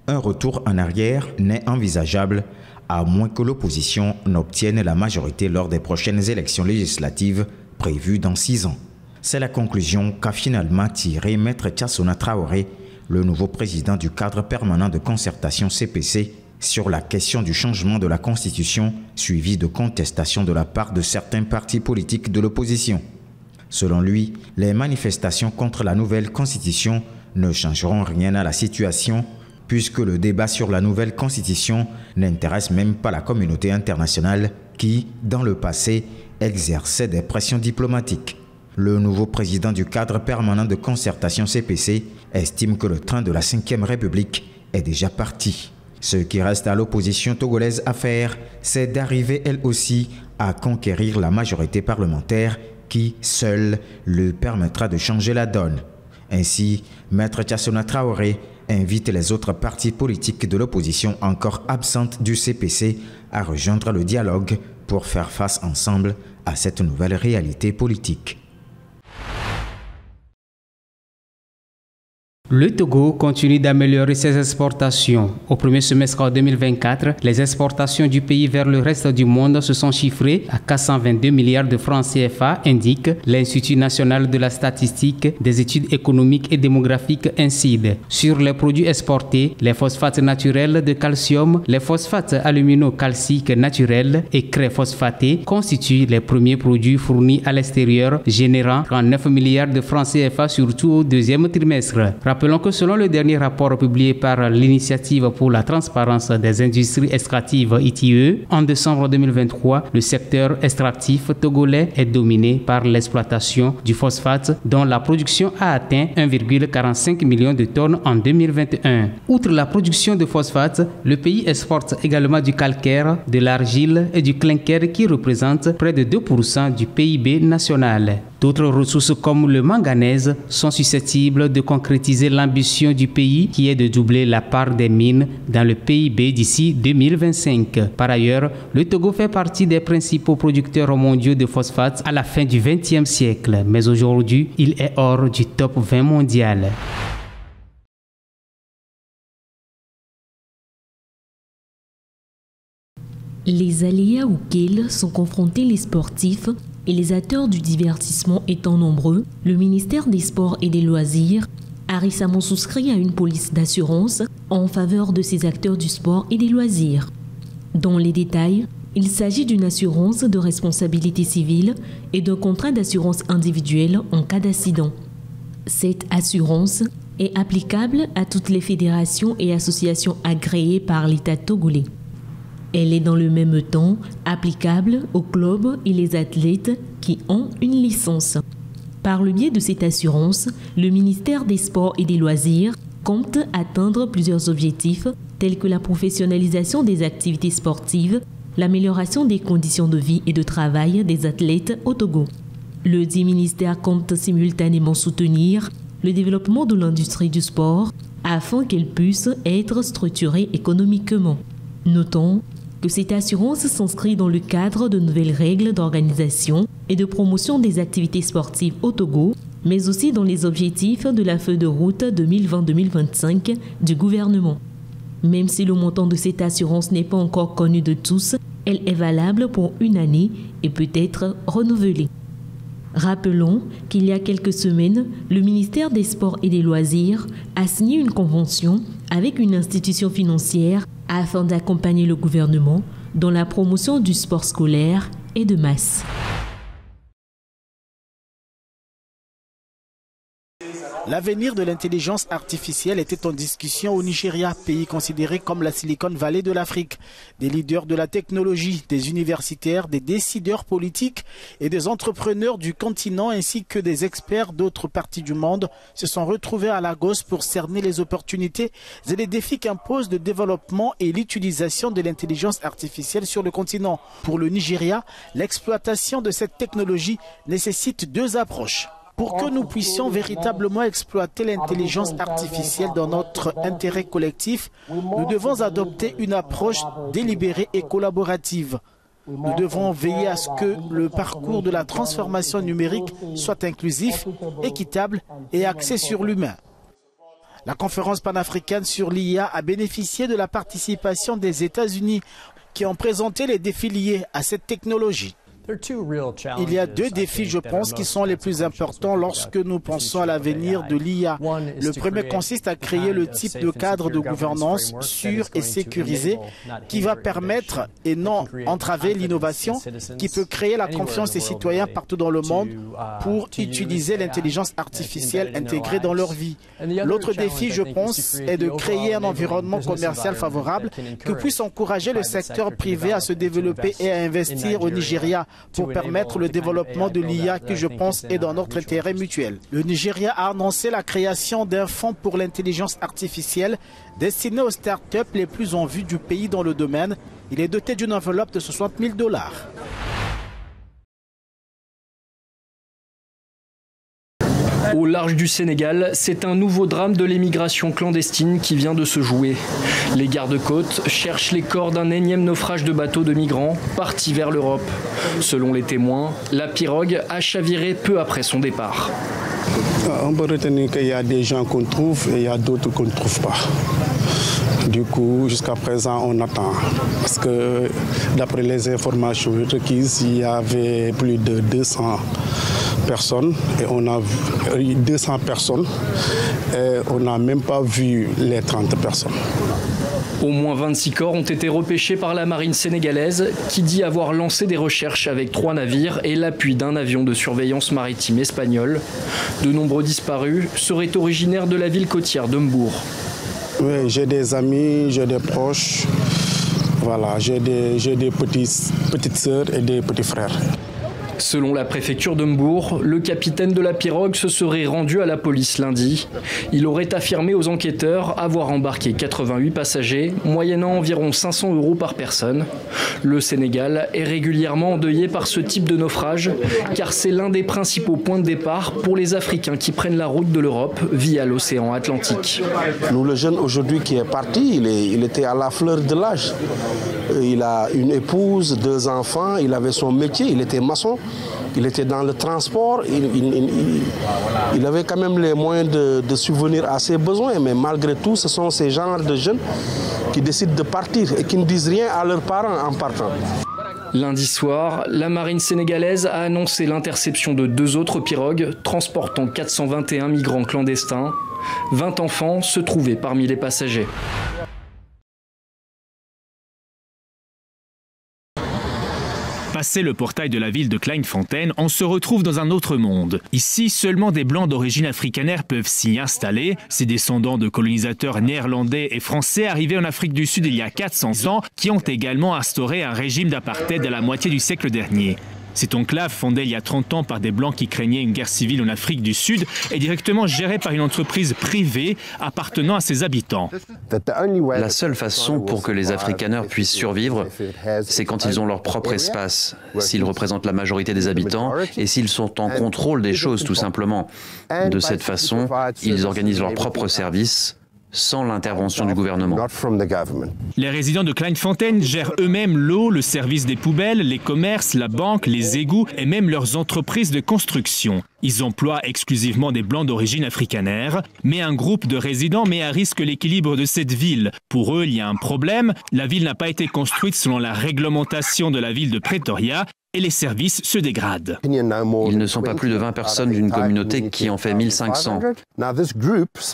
Un retour en arrière n'est envisageable à moins que l'opposition n'obtienne la majorité lors des prochaines élections législatives prévues dans 6 ans. C'est la conclusion qu'a finalement tirée Maître Tchassona Traoré, le nouveau président du cadre permanent de concertation CPC, sur la question du changement de la Constitution, suivi de contestations de la part de certains partis politiques de l'opposition. Selon lui, les manifestations contre la nouvelle Constitution ne changeront rien à la situation, puisque le débat sur la nouvelle Constitution n'intéresse même pas la communauté internationale qui, dans le passé, exerçait des pressions diplomatiques. Le nouveau président du cadre permanent de concertation CPC estime que le train de la 5e République est déjà parti. Ce qui reste à l'opposition togolaise à faire, c'est d'arriver elle aussi à conquérir la majorité parlementaire qui, seule, lui permettra de changer la donne. Ainsi, Maître Tchassona Traoré invite les autres partis politiques de l'opposition encore absentes du CPC à rejoindre le dialogue pour faire face ensemble à cette nouvelle réalité politique. Le Togo continue d'améliorer ses exportations. Au premier semestre 2024, les exportations du pays vers le reste du monde se sont chiffrées à 422 milliards de francs CFA, indique l'Institut national de la statistique, des études économiques et démographiques INSEAD. Sur les produits exportés, les phosphates naturels de calcium, les phosphates aluminocalciques naturels et craie phosphatée constituent les premiers produits fournis à l'extérieur, générant 39 milliards de francs CFA surtout au deuxième trimestre. Rappelons que selon le dernier rapport publié par l'Initiative pour la transparence des industries extractives ITIE, en décembre 2023, le secteur extractif togolais est dominé par l'exploitation du phosphate dont la production a atteint 1,45 million de tonnes en 2021. Outre la production de phosphate, le pays exporte également du calcaire, de l'argile et du clinker qui représentent près de 2% du PIB national. D'autres ressources comme le manganèse sont susceptibles de concrétiser l'ambition du pays qui est de doubler la part des mines dans le PIB d'ici 2025. Par ailleurs, le Togo fait partie des principaux producteurs mondiaux de phosphate à la fin du XXe siècle, mais aujourd'hui, il est hors du top 20 mondial. Les aléas auxquels sont confrontés les sportifs et les acteurs du divertissement étant nombreux, le ministère des Sports et des Loisirs a récemment souscrit à une police d'assurance en faveur de ces acteurs du sport et des loisirs. Dans les détails, il s'agit d'une assurance de responsabilité civile et d'un contrat d'assurance individuelle en cas d'accident. Cette assurance est applicable à toutes les fédérations et associations agréées par l'État togolais. Elle est dans le même temps applicable aux clubs et les athlètes qui ont une licence. Par le biais de cette assurance, le ministère des Sports et des Loisirs compte atteindre plusieurs objectifs tels que la professionnalisation des activités sportives, l'amélioration des conditions de vie et de travail des athlètes au Togo. Le dit ministère compte simultanément soutenir le développement de l'industrie du sport afin qu'elle puisse être structurée économiquement. Notons que cette assurance s'inscrit dans le cadre de nouvelles règles d'organisation et de promotion des activités sportives au Togo, mais aussi dans les objectifs de la feuille de route 2020-2025 du gouvernement. Même si le montant de cette assurance n'est pas encore connu de tous, elle est valable pour une année et peut être renouvelée. Rappelons qu'il y a quelques semaines, le ministère des Sports et des Loisirs a signé une convention avec une institution financière afin d'accompagner le gouvernement dans la promotion du sport scolaire et de masse. L'avenir de l'intelligence artificielle était en discussion au Nigeria, pays considéré comme la Silicon Valley de l'Afrique. Des leaders de la technologie, des universitaires, des décideurs politiques et des entrepreneurs du continent ainsi que des experts d'autres parties du monde se sont retrouvés à Lagos pour cerner les opportunités et les défis qu'impose le développement et l'utilisation de l'intelligence artificielle sur le continent. Pour le Nigeria, l'exploitation de cette technologie nécessite deux approches. Pour que nous puissions véritablement exploiter l'intelligence artificielle dans notre intérêt collectif, nous devons adopter une approche délibérée et collaborative. Nous devons veiller à ce que le parcours de la transformation numérique soit inclusif, équitable et axé sur l'humain. La conférence panafricaine sur l'IA a bénéficié de la participation des États-Unis qui ont présenté les défis liés à cette technologie. Il y a deux défis, je pense, qui sont les plus importants lorsque nous pensons à l'avenir de l'IA. Le premier consiste à créer le type de cadre de gouvernance sûr et sécurisé qui va permettre et non entraver l'innovation, qui peut créer la confiance des citoyens partout dans le monde pour utiliser l'intelligence artificielle intégrée dans leur vie. L'autre défi, je pense, est de créer un environnement commercial favorable qui puisse encourager le secteur privé à se développer et à investir au Nigeria, pour permettre le développement de l'IA qui, je pense, est dans notre intérêt mutuel. Le Nigeria a annoncé la création d'un fonds pour l'intelligence artificielle destiné aux startups les plus en vue du pays dans le domaine. Il est doté d'une enveloppe de $60 000. Au large du Sénégal, c'est un nouveau drame de l'émigration clandestine qui vient de se jouer. Les gardes-côtes cherchent les corps d'un énième naufrage de bateaux de migrants partis vers l'Europe. Selon les témoins, la pirogue a chaviré peu après son départ. On peut retenir qu'il y a des gens qu'on trouve et il y a d'autres qu'on ne trouve pas. Du coup, jusqu'à présent, on attend. Parce que d'après les informations requises, il y avait plus de 200 personnes et on a vu 200 personnes et on n'a même pas vu les 30 personnes. Au moins 26 corps ont été repêchés par la marine sénégalaise qui dit avoir lancé des recherches avec 3 navires et l'appui d'un avion de surveillance maritime espagnol. De nombreux disparus seraient originaires de la ville côtière de Mbour. Oui, j'ai des amis, j'ai des proches, voilà, j'ai des petites sœurs et des petits frères. Selon la préfecture de Mbour, le capitaine de la pirogue se serait rendu à la police lundi. Il aurait affirmé aux enquêteurs avoir embarqué 88 passagers, moyennant environ 500 € par personne. Le Sénégal est régulièrement endeuillé par ce type de naufrage, car c'est l'un des principaux points de départ pour les Africains qui prennent la route de l'Europe via l'océan Atlantique. Nous, le jeune aujourd'hui qui est parti, il était à la fleur de l'âge. Il a une épouse, 2 enfants, il avait son métier, il était maçon. Il était dans le transport, il avait quand même les moyens de subvenir à ses besoins, mais malgré tout, ce sont ces genres de jeunes qui décident de partir et qui ne disent rien à leurs parents en partant. Lundi soir, la marine sénégalaise a annoncé l'interception de 2 autres pirogues transportant 421 migrants clandestins. 20 enfants se trouvaient parmi les passagers. Passé le portail de la ville de Kleinfontein, on se retrouve dans un autre monde. Ici, seulement des blancs d'origine afrikaner peuvent s'y installer. Ces descendants de colonisateurs néerlandais et français arrivés en Afrique du Sud il y a 400 ans, qui ont également instauré un régime d'apartheid à la moitié du siècle dernier. Cette enclave, fondée il y a 30 ans par des Blancs qui craignaient une guerre civile en Afrique du Sud, est directement gérée par une entreprise privée appartenant à ses habitants. La seule façon pour que les Afrikaners puissent survivre, c'est quand ils ont leur propre espace, s'ils représentent la majorité des habitants et s'ils sont en contrôle des choses tout simplement. De cette façon, ils organisent leurs propres services, sans l'intervention du gouvernement. Les résidents de Kleinfontein gèrent eux-mêmes l'eau, le service des poubelles, les commerces, la banque, les égouts et même leurs entreprises de construction. Ils emploient exclusivement des Blancs d'origine afrikaner, mais un groupe de résidents met à risque l'équilibre de cette ville. Pour eux, il y a un problème. La ville n'a pas été construite selon la réglementation de la ville de Pretoria et les services se dégradent. Ils ne sont pas plus de 20 personnes d'une communauté qui en fait 1500.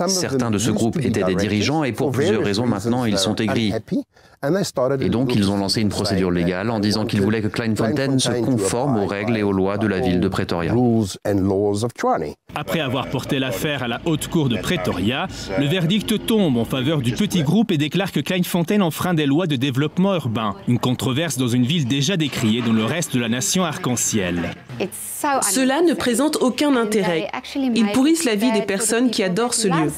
Certains de ce groupe étaient des dirigeants et pour plusieurs raisons maintenant ils sont aigris. Et donc ils ont lancé une procédure légale en disant qu'ils voulaient que Kleinfontein se conforme aux règles et aux lois de la ville de Pretoria. Après avoir porté l'affaire à la haute cour de Pretoria, le verdict tombe en faveur du petit groupe et déclare que Kleinfontein enfreint des lois de développement urbain. Une controverse dans une ville déjà décriée dans le reste de la nation arc-en-ciel. Cela ne présente aucun intérêt. Ils pourrissent la vie des personnes qui adorent ce lieu.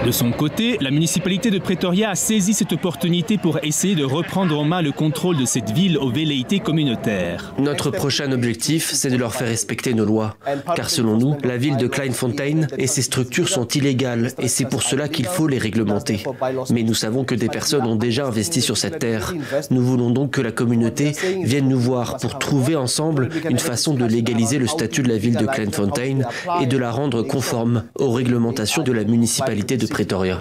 De son côté, la municipalité de Pretoria a saisi cette opportunité pour essayer de reprendre en main le contrôle de cette ville aux velléités communautaires. Notre prochain objectif, c'est de leur faire respecter nos lois. Car selon nous, la ville de Kleinfontein et ses structures sont illégales et c'est pour cela qu'il faut les réglementer. Mais nous savons que des personnes ont déjà investi sur cette terre. Nous voulons donc que la communauté vienne nous voir s'asseoir pour trouver ensemble une façon de légaliser le statut de la ville de Kleinfontein et de la rendre conforme aux réglementations de la municipalité de Pretoria.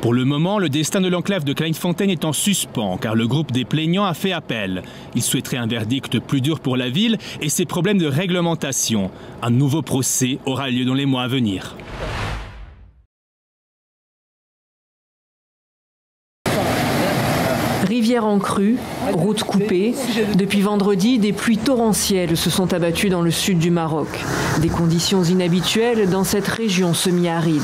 Pour le moment, le destin de l'enclave de Kleinfontein est en suspens car le groupe des plaignants a fait appel. Il souhaiterait un verdict plus dur pour la ville et ses problèmes de réglementation. Un nouveau procès aura lieu dans les mois à venir. Rivière en crue, route coupée. Depuis vendredi, des pluies torrentielles se sont abattues dans le sud du Maroc. Des conditions inhabituelles dans cette région semi-aride.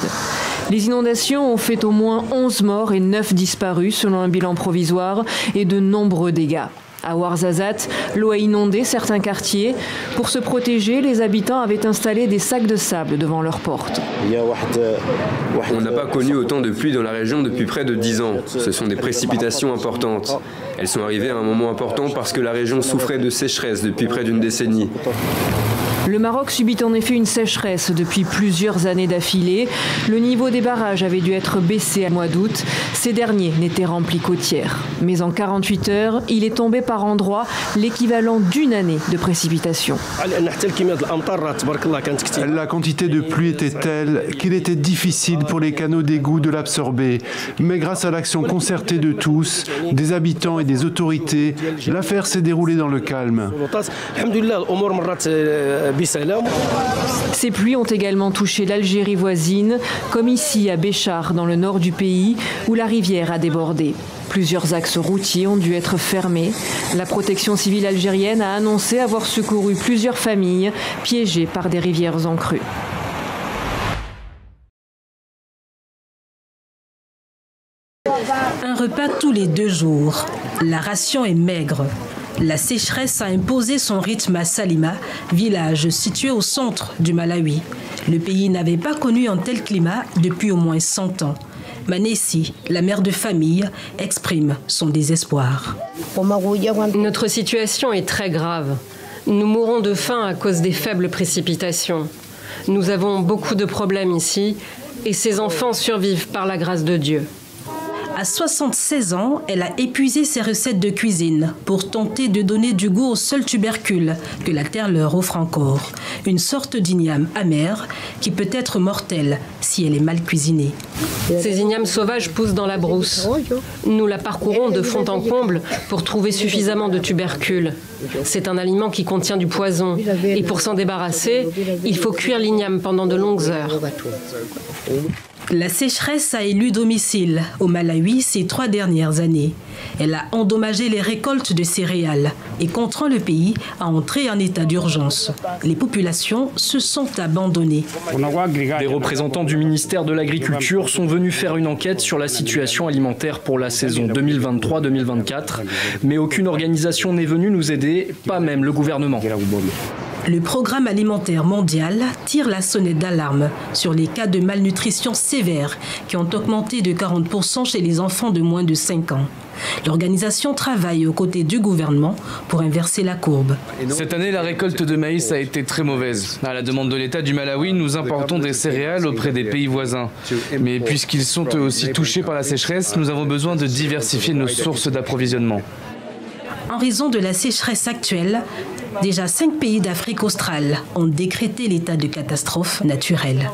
Les inondations ont fait au moins 11 morts et 9 disparus selon un bilan provisoire et de nombreux dégâts. À Ouarzazate, l'eau a inondé certains quartiers. Pour se protéger, les habitants avaient installé des sacs de sable devant leurs portes. On n'a pas connu autant de pluie dans la région depuis près de 10 ans. Ce sont des précipitations importantes. Elles sont arrivées à un moment important parce que la région souffrait de sécheresse depuis près d'une décennie. Le Maroc subit en effet une sécheresse depuis plusieurs années d'affilée. Le niveau des barrages avait dû être baissé au mois d'août. Ces derniers n'étaient remplis qu'au tiers. Mais en 48 heures, il est tombé par endroits l'équivalent d'une année de précipitations. La quantité de pluie était telle qu'il était difficile pour les canaux d'égout de l'absorber. Mais grâce à l'action concertée de tous, des habitants et des autorités, l'affaire s'est déroulée dans le calme. Ces pluies ont également touché l'Algérie voisine, comme ici à Béchar, dans le nord du pays, où la rivière a débordé. Plusieurs axes routiers ont dû être fermés. La protection civile algérienne a annoncé avoir secouru plusieurs familles piégées par des rivières en crue. Un repas tous les 2 jours. La ration est maigre. La sécheresse a imposé son rythme à Salima, village situé au centre du Malawi. Le pays n'avait pas connu un tel climat depuis au moins 100 ans. Manessi, la mère de famille, exprime son désespoir. Notre situation est très grave. Nous mourons de faim à cause des faibles précipitations. Nous avons beaucoup de problèmes ici et ces enfants survivent par la grâce de Dieu. À 76 ans, elle a épuisé ses recettes de cuisine pour tenter de donner du goût au seul tubercule que la terre leur offre encore. Une sorte d'igname amère qui peut être mortelle si elle est mal cuisinée. Ces ignames sauvages poussent dans la brousse. Nous la parcourons de fond en comble pour trouver suffisamment de tubercules. C'est un aliment qui contient du poison. Et pour s'en débarrasser, il faut cuire l'igname pendant de longues heures. La sécheresse a élu domicile au Malawi ces 3 dernières années. Elle a endommagé les récoltes de céréales et contraint le pays à entrer en état d'urgence. Les populations se sont abandonnées. Des représentants du ministère de l'Agriculture sont venus faire une enquête sur la situation alimentaire pour la saison 2023-2024, mais aucune organisation n'est venue nous aider, pas même le gouvernement. Le Programme alimentaire mondial tire la sonnette d'alarme sur les cas de malnutrition sévère qui ont augmenté de 40% chez les enfants de moins de 5 ans. L'organisation travaille aux côtés du gouvernement pour inverser la courbe. Cette année, la récolte de maïs a été très mauvaise. À la demande de l'État du Malawi, nous importons des céréales auprès des pays voisins. Mais puisqu'ils sont eux aussi touchés par la sécheresse, nous avons besoin de diversifier nos sources d'approvisionnement. En raison de la sécheresse actuelle, déjà 5 pays d'Afrique australe ont décrété l'état de catastrophe naturelle.